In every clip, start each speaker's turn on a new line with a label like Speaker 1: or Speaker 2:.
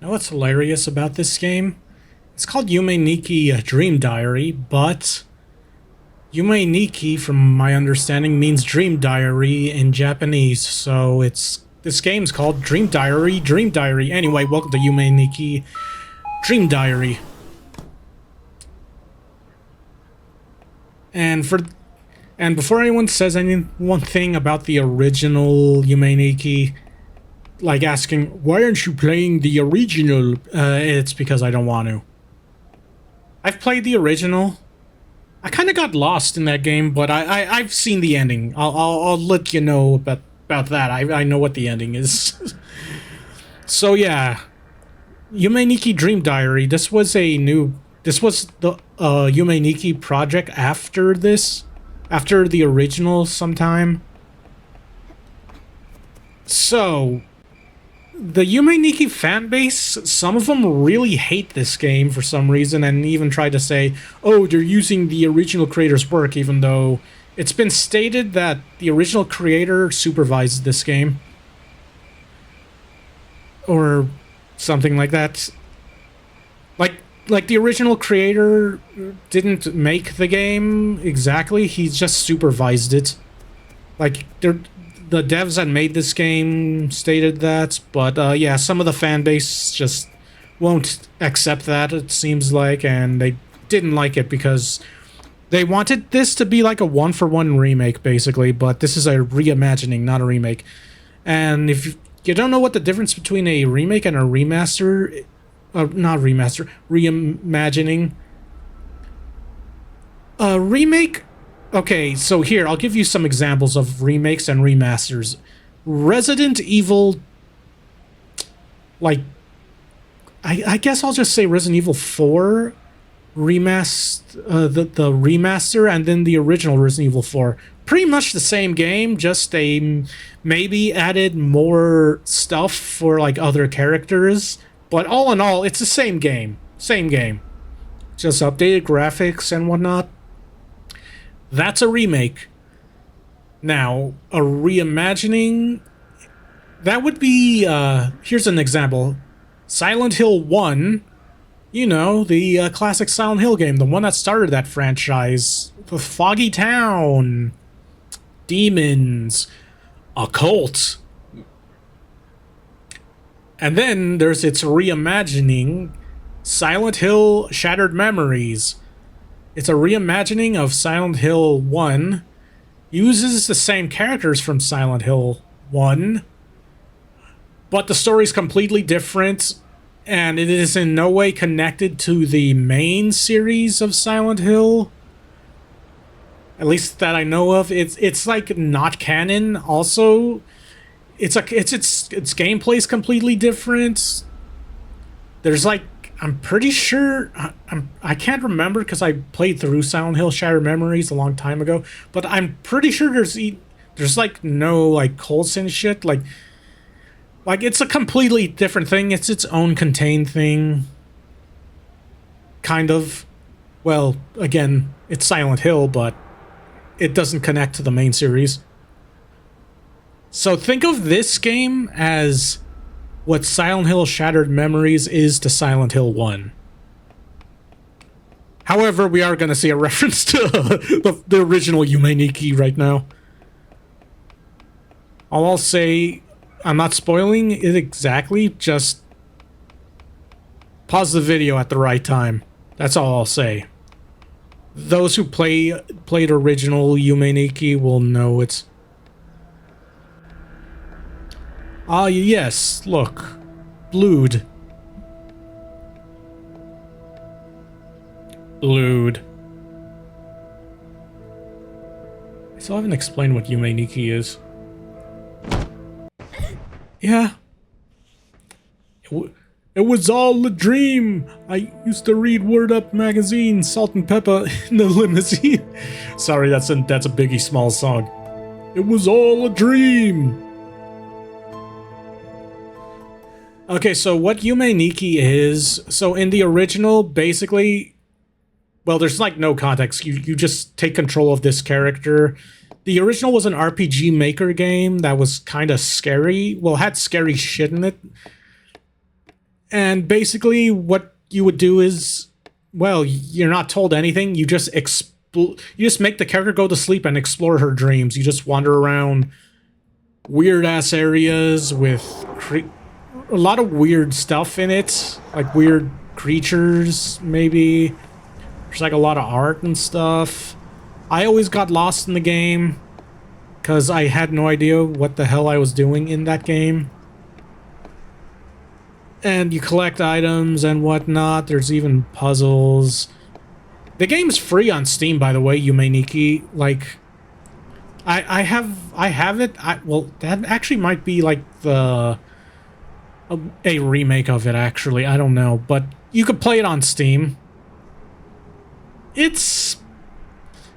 Speaker 1: Know what's hilarious about this game? It's called Yume Nikki Dream Diary, but Yume Nikki, from my understanding, means Dream Diary in Japanese, so this game's called Dream Diary, Dream Diary. Anyway, welcome to Yume Nikki Dream Diary. And before anyone says one thing about the original Yume Nikki, like asking, why aren't you playing the original? It's because I don't want to. I've played the original. I kind of got lost in that game, but I've seen the ending. I'll let you know about that. I know what the ending is. So yeah, Yume Nikki Dream Diary. This was the Yume Nikki project after this, after the original sometime. So the Yume Nikki fanbase, some of them really hate this game for some reason and even try to say, oh, they're using the original creator's work, even though it's been stated that the original creator supervised this game. Or something like that. Like the original creator didn't make the game exactly, he just supervised it. Like, the devs that made this game stated that, but yeah, some of the fan base just won't accept that, it seems like, and they didn't like it because they wanted this to be like a one-for-one remake, basically, but this is a reimagining, not a remake. And if you don't know what the difference between a remake and a remaster, not remaster, reimagining. A remake. Okay, so here, I'll give you some examples of remakes and remasters. Resident Evil, like, I guess I'll just say Resident Evil 4 the remaster, and then the original Resident Evil 4. Pretty much the same game, just they maybe added more stuff for, like, other characters. But all in all, it's the same game. Same game. Just updated graphics and whatnot. That's a remake. Now, a reimagining, that would be, here's an example. Silent Hill 1, you know, the classic Silent Hill game, the one that started that franchise. The Foggy Town, demons, a cult. And then there's its reimagining, Silent Hill Shattered Memories. It's a reimagining of Silent Hill 1. Uses the same characters from Silent Hill 1. But the story's completely different. And it is in no way connected to the main series of Silent Hill. At least that I know of. It's like not canon also. Its gameplay's completely different. There's like, I'm pretty sure, I can't remember because I played through Silent Hill Shattered Memories a long time ago, but I'm pretty sure there's like no like cults and shit. Like it's a completely different thing. It's its own contained thing. Kind of. Well, again, it's Silent Hill, but it doesn't connect to the main series. So think of this game as what Silent Hill Shattered Memories is to Silent Hill 1. However, we are going to see a reference to the original Yume Nikki right now. I'll say, I'm not spoiling it exactly, just pause the video at the right time. That's all I'll say. Those who played original Yume Nikki will know it's... Ah, yes, look. Blood. Blood. I still haven't explained what Yume Nikki is. Yeah. It was all a dream. I used to read Word Up magazine, Salt and Pepper in the limousine. Sorry, that's a Biggie Smalls song. It was all a dream. Okay, so what Yume Nikki is, so in the original, basically, well, there's like no context. You just take control of this character. The original was an RPG Maker game that was kind of scary. Well, it had scary shit in it. And basically what you would do is, well, you're not told anything. You just you just make the character go to sleep and explore her dreams. You just wander around weird ass areas with a lot of weird stuff in it, like weird creatures maybe. There's like a lot of art and stuff. I always got lost in the game because I had no idea what the hell I was doing in that game. And you collect items and whatnot. There's even puzzles. The game's free on Steam, by the way, Yume Nikki. Like, I have it. Well, that actually might be like a remake of it, actually. I don't know. But you could play it on Steam. It's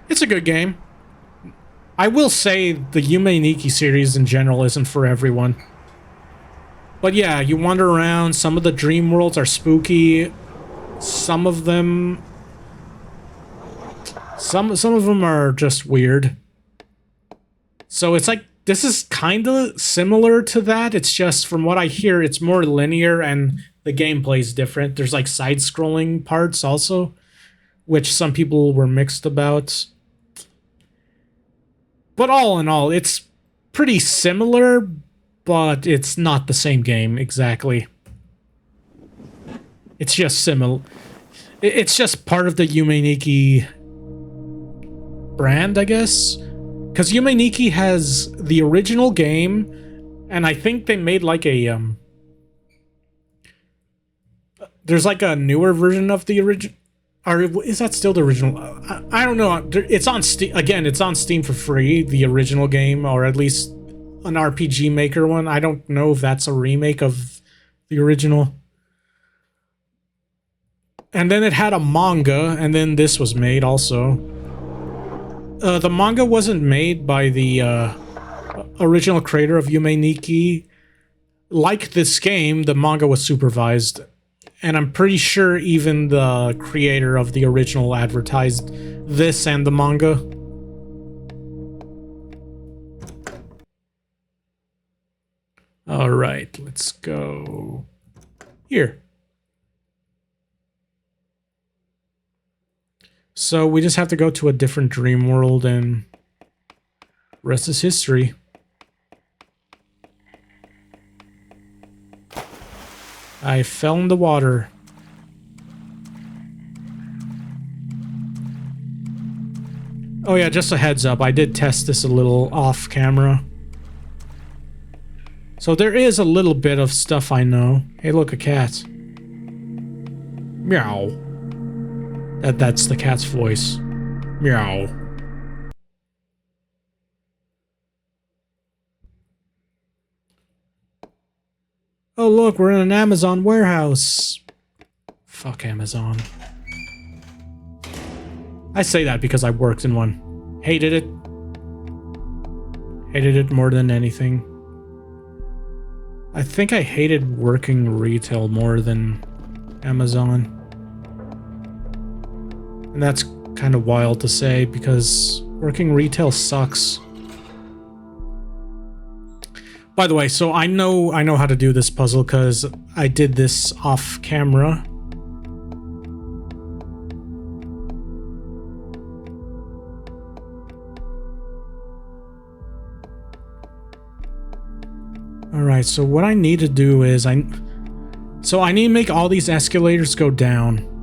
Speaker 1: a good game. I will say the Yume Nikki series in general isn't for everyone. But yeah, you wander around. Some of the dream worlds are spooky. Some of them are just weird. So it's like, this is kind of similar to that. It's just, from what I hear, it's more linear and the gameplay is different. There's like side-scrolling parts also, which some people were mixed about. But all in all, it's pretty similar, but it's not the same game exactly. It's just similar. It's just part of the Yume Nikki brand, I guess. Because Yume Nikki has the original game, and I think they made like a there's like a newer version of the original. Or is that still the original? I don't know. It's on Steam. Again, it's on Steam for free, the original game, or at least an RPG Maker one. I don't know if that's a remake of the original. And then it had a manga, and then this was made also. The manga wasn't made by the original creator of Yume Nikki. Like this game, the manga was supervised. And I'm pretty sure even the creator of the original advertised this and the manga. Alright, let's go here. So we just have to go to a different dream world and rest is history. I fell in the water. Oh yeah, just a heads up, I did test this a little off camera. So there is a little bit of stuff I know. Hey look, a cat. Meow. That's the cat's voice. Meow. Oh look, we're in an Amazon warehouse. Fuck Amazon. I say that because I worked in one. Hated it. Hated it more than anything. I think I hated working retail more than Amazon. And that's kind of wild to say because working retail sucks. By the way, so I know how to do this puzzle because I did this off camera. Alright, so what I need to do is I need to make all these escalators go down.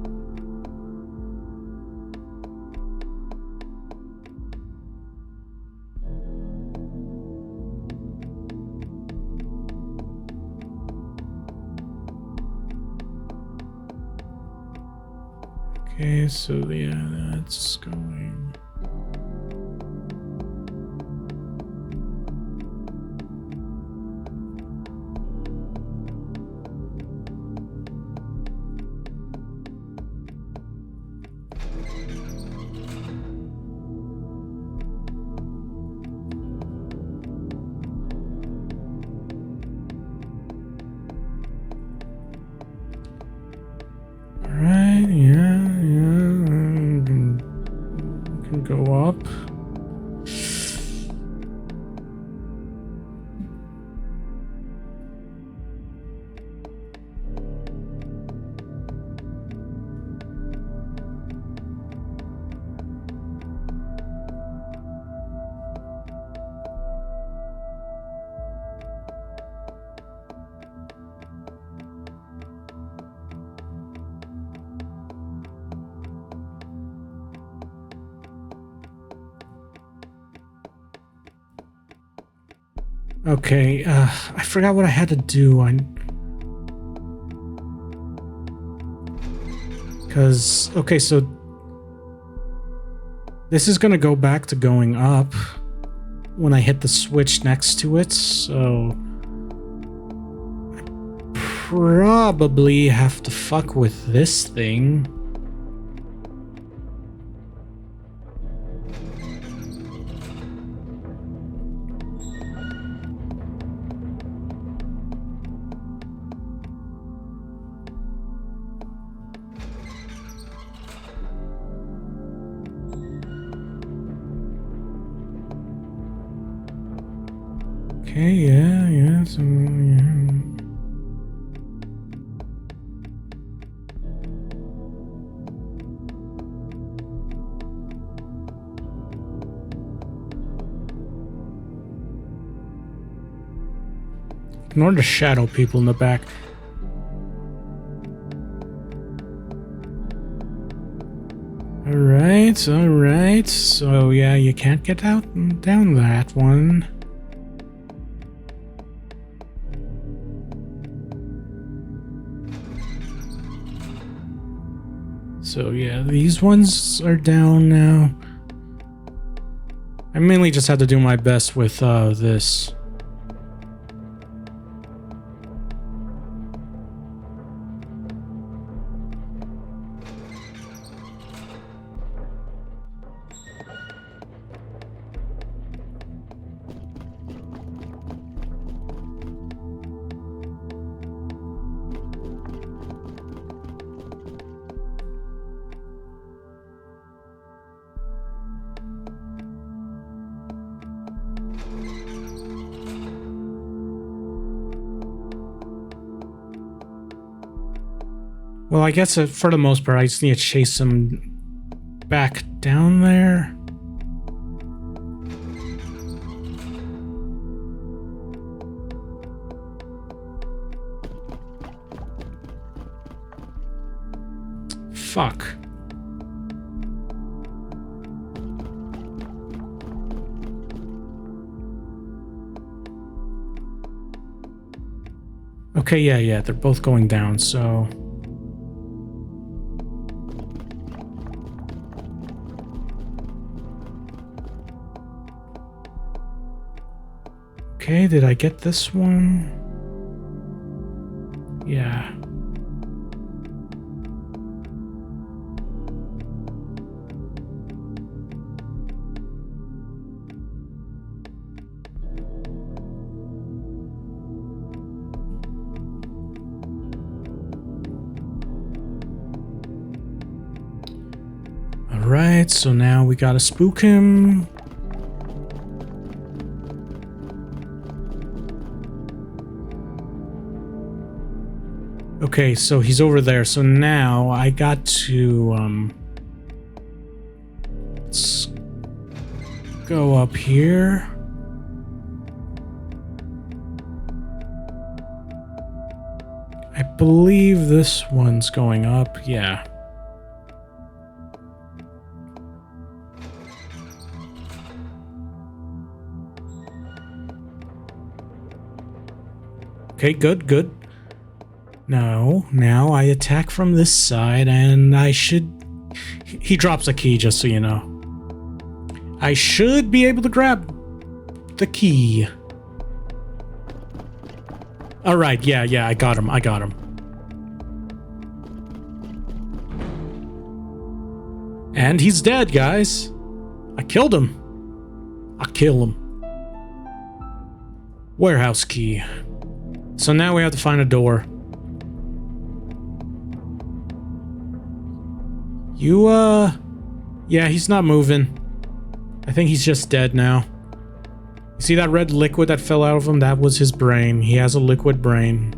Speaker 1: Okay, so yeah, that's going. Okay, I forgot what I had to do. Okay, so this is gonna go back to going up when I hit the switch next to it, so I probably have to fuck with this thing. Okay, yeah, so, yeah. Ignore the shadow people in the back. Alright, alright. So, yeah, you can't get out and down that one. So yeah, these ones are down now. I mainly just had to do my best with this. Well, I guess for the most part, I just need to chase him back down there. Fuck. Okay, yeah, they're both going down, so... Okay, did I get this one? Yeah. Alright, so now we gotta spook him. Okay, so he's over there. So now I got to, let's go up here. I believe this one's going up. Yeah. Okay, good. Now I attack from this side, and I should... He drops a key, just so you know. I should be able to grab the key. Alright, yeah, I got him. And he's dead, guys. I killed him. I'll kill him. Warehouse key. So now we have to find a door. Yeah, he's not moving. I think he's just dead now. You see that red liquid that fell out of him? That was his brain. He has a liquid brain.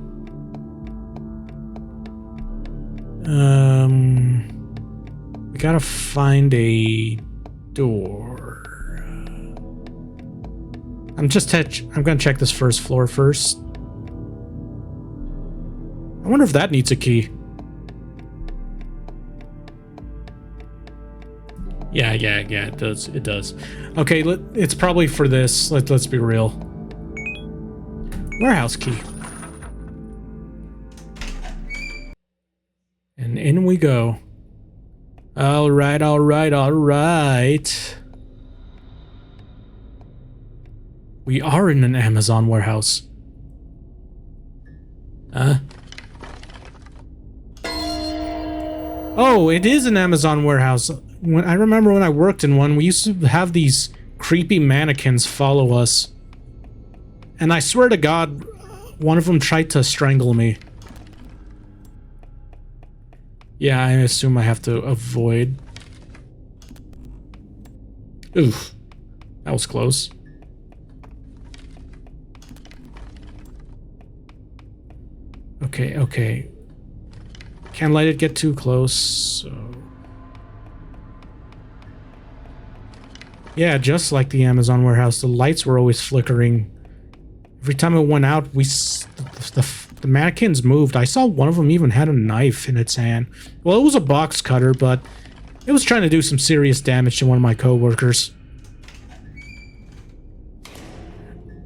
Speaker 1: We gotta find a door. I'm gonna check this first floor first. I wonder if that needs a key. Yeah, it does. Okay, it's probably for this. Let's be real. Warehouse key. And in we go. Alright, alright, alright. We are in an Amazon warehouse. Oh, it is an Amazon warehouse. I remember when I worked in one, we used to have these creepy mannequins follow us. And I swear to God, one of them tried to strangle me. Yeah, I assume I have to avoid. Oof. That was close. Okay, okay. Can't let it get too close, so... Yeah, just like the Amazon warehouse, the lights were always flickering. Every time it went out, the mannequins moved. I saw one of them even had a knife in its hand. Well, it was a box cutter, but it was trying to do some serious damage to one of my coworkers.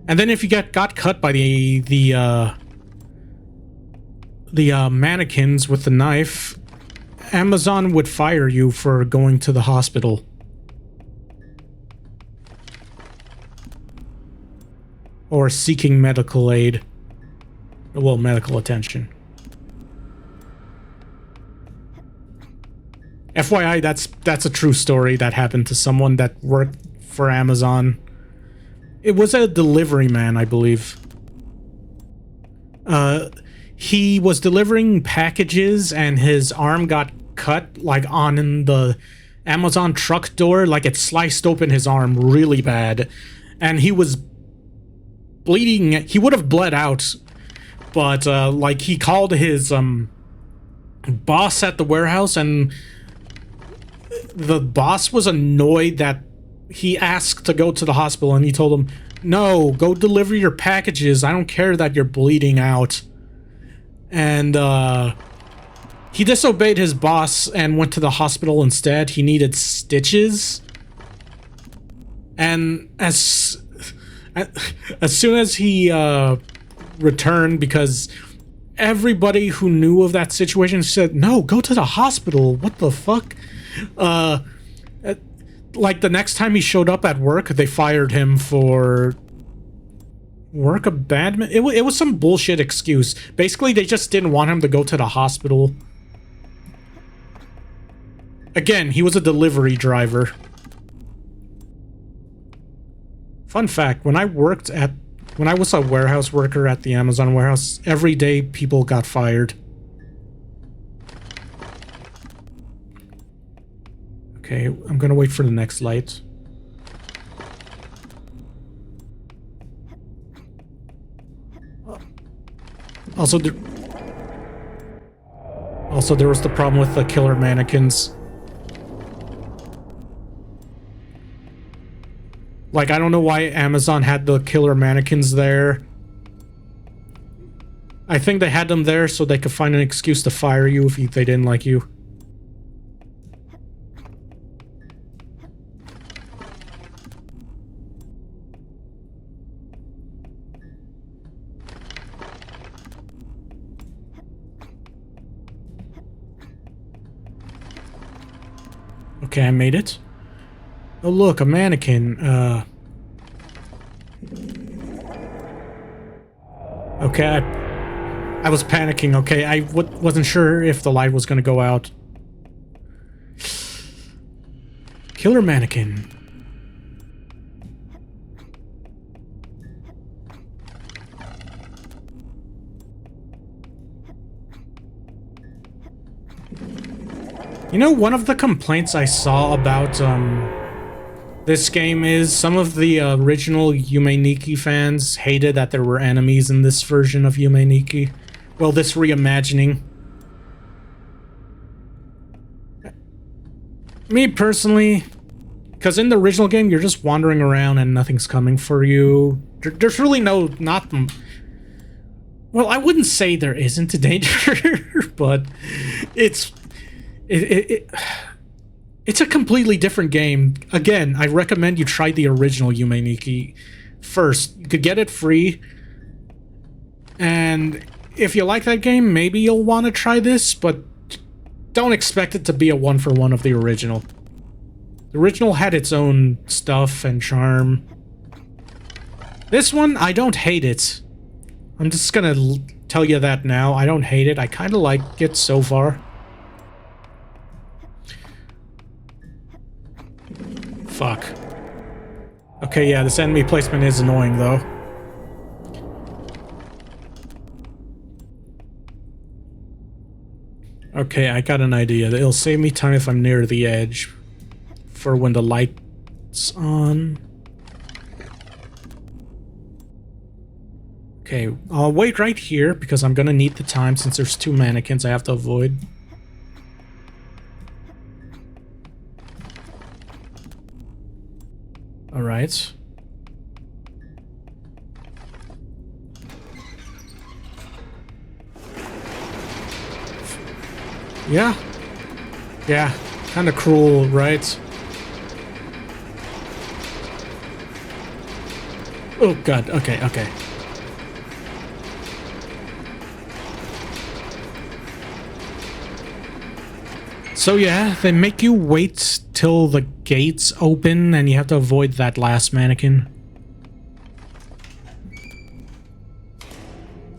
Speaker 1: And then if you got cut by the mannequins with the knife, Amazon would fire you for going to the hospital. Or seeking medical aid. Well, medical attention. FYI, that's a true story that happened to someone that worked for Amazon. It was a delivery man, I believe. He was delivering packages and his arm got cut, like, on the Amazon truck door. Like, it sliced open his arm really bad. And he was bleeding. He would have bled out. But, like, he called his, boss at the warehouse, and the boss was annoyed that he asked to go to the hospital, and he told him, no, go deliver your packages. I don't care that you're bleeding out. And, he disobeyed his boss and went to the hospital instead. He needed stitches. And as soon as he, returned, because everybody who knew of that situation said, no, go to the hospital. What the fuck? Like, the next time he showed up at work, they fired him for work abandonment. It was some bullshit excuse. Basically, they just didn't want him to go to the hospital. Again, he was a delivery driver. Fun fact, when I was a warehouse worker at the Amazon warehouse, every day people got fired. Okay, I'm gonna wait for the next light. Also, there was the problem with the killer mannequins. Like, I don't know why Amazon had the killer mannequins there. I think they had them there so they could find an excuse to fire you if they didn't like you. Okay, I made it. Oh, look, a mannequin. Okay, I was panicking, okay? I wasn't sure if the light was gonna go out. Killer mannequin. You know, one of the complaints I saw about, this game is some of the original Yume Nikki fans hated that there were enemies in this version of Yume Nikki. Well, this reimagining. Me personally, because in the original game, you're just wandering around and nothing's coming for you. There's really not... Well, I wouldn't say there isn't a danger, but it's... It's a completely different game. Again, I recommend you try the original Yume Nikki first. You could get it free. And if you like that game, maybe you'll want to try this, but don't expect it to be a one-for-one of the original. The original had its own stuff and charm. This one, I don't hate it. I'm just gonna tell you that now. I don't hate it. I kind of like it so far. Fuck. Okay, yeah, this enemy placement is annoying, though. Okay, I got an idea. It'll save me time if I'm near the edge for when the light's on. Okay, I'll wait right here because I'm gonna need the time since there's 2 mannequins I have to avoid. Alright. Yeah. Yeah. Kinda cruel, right? Oh god, okay, okay. So yeah, they make you wait till the gates open and you have to avoid that last mannequin.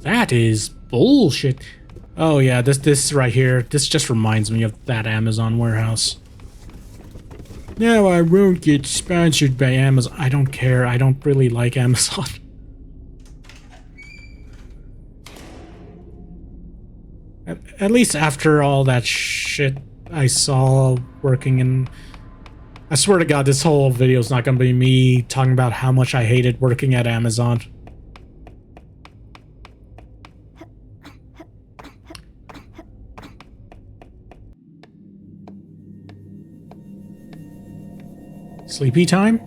Speaker 1: That is bullshit. Oh yeah, this right here, this just reminds me of that Amazon warehouse. No, I won't get sponsored by Amazon. I don't care. I don't really like Amazon. At least after all that shit I saw working in... I swear to God, this whole video is not going to be me talking about how much I hated working at Amazon. Sleepy time?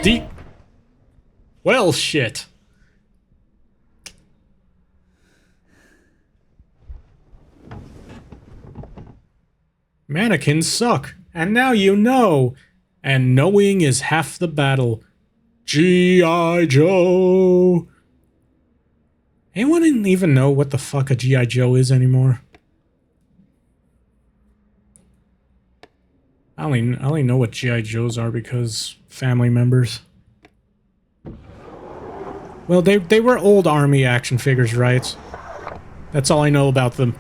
Speaker 1: Deep. Well, shit. Mannequins suck, and now you know. And knowing is half the battle. G.I. Joe. Anyone even know what the fuck a G.I. Joe is anymore? I only know what G.I. Joes are because family members. Well, they were old army action figures, right? That's all I know about them.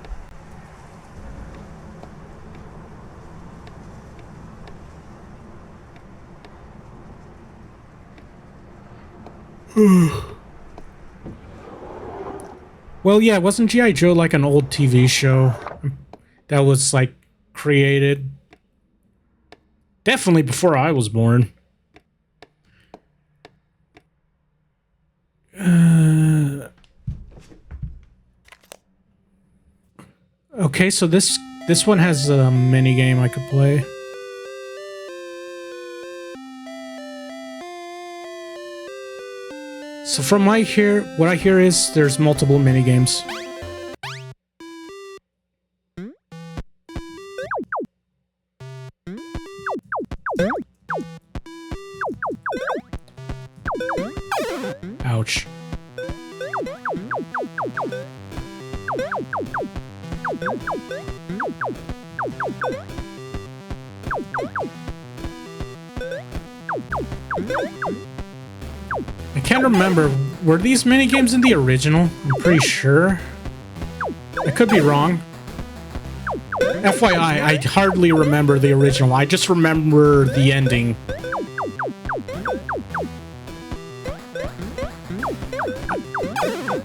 Speaker 1: Well, yeah, wasn't G.I. Joe like an old TV show that was, like, created? Definitely before I was born. Okay, so this one has a mini game I could play. So from what I hear is there's multiple mini games. Ouch. I can't remember. Were these minigames in the original? I'm pretty sure. I could be wrong. FYI, I hardly remember the original. I just remember the ending.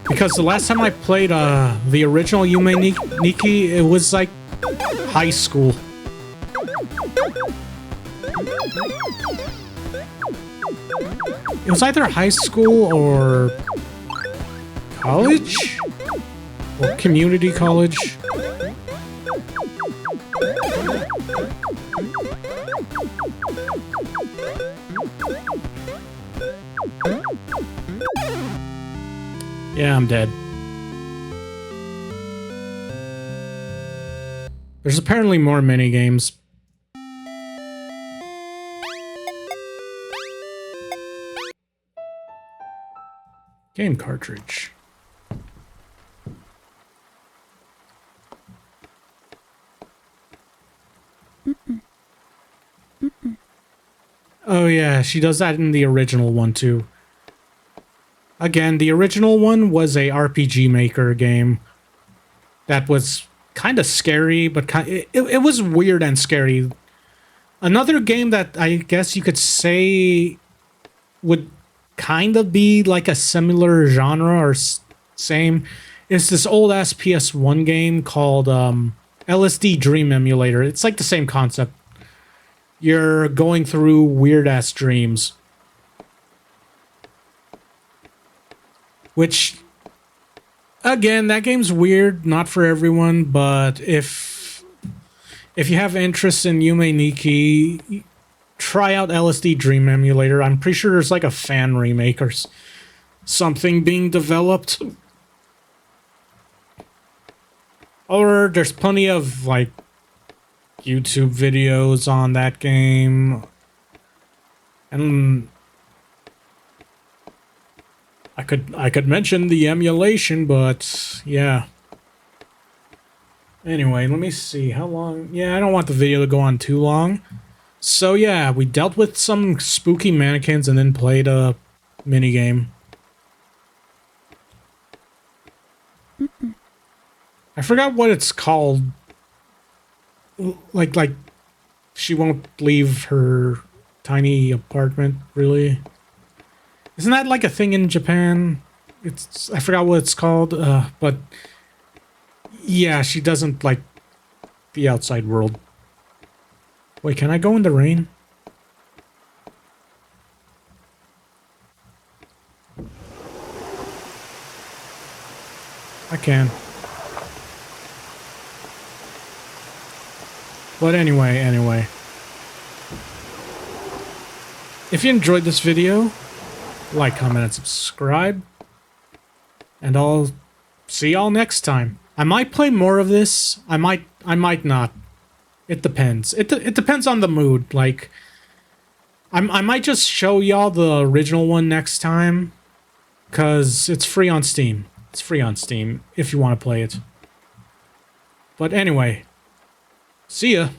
Speaker 1: Because the last time I played the original Yume Nikki, it was like high school. It was either high school or college? Or community college? Yeah, I'm dead. There's apparently more mini games. Game cartridge. Oh yeah, she does that in the original one too. Again, the original one was a RPG Maker game that was kind of scary, but it was weird and scary. Another game that I guess you could say would kind of be like a similar genre or same is this old ass PS1 game called LSD Dream Emulator. It's like the same concept. You're going through weird ass dreams. Which, again, that game's weird, not for everyone, but if you have interest in Yume Nikki, try out LSD Dream Emulator. I'm pretty sure there's like a fan remake or something being developed. Or there's plenty of like YouTube videos on that game. And I could mention the emulation, but yeah. Anyway, let me see how long. Yeah, I don't want the video to go on too long. So yeah, we dealt with some spooky mannequins and then played a minigame. I forgot what it's called. Like she won't leave her tiny apartment, really. Isn't that like a thing in Japan? I forgot what it's called, but yeah, she doesn't like the outside world. Wait, can I go in the rain? I can. But anyway. If you enjoyed this video, like, comment, and subscribe. And I'll see y'all next time. I might play more of this. I might not. It depends. It depends on the mood. Like, I might just show y'all the original one next time. Because it's free on Steam. It's free on Steam if you want to play it. But anyway, see ya.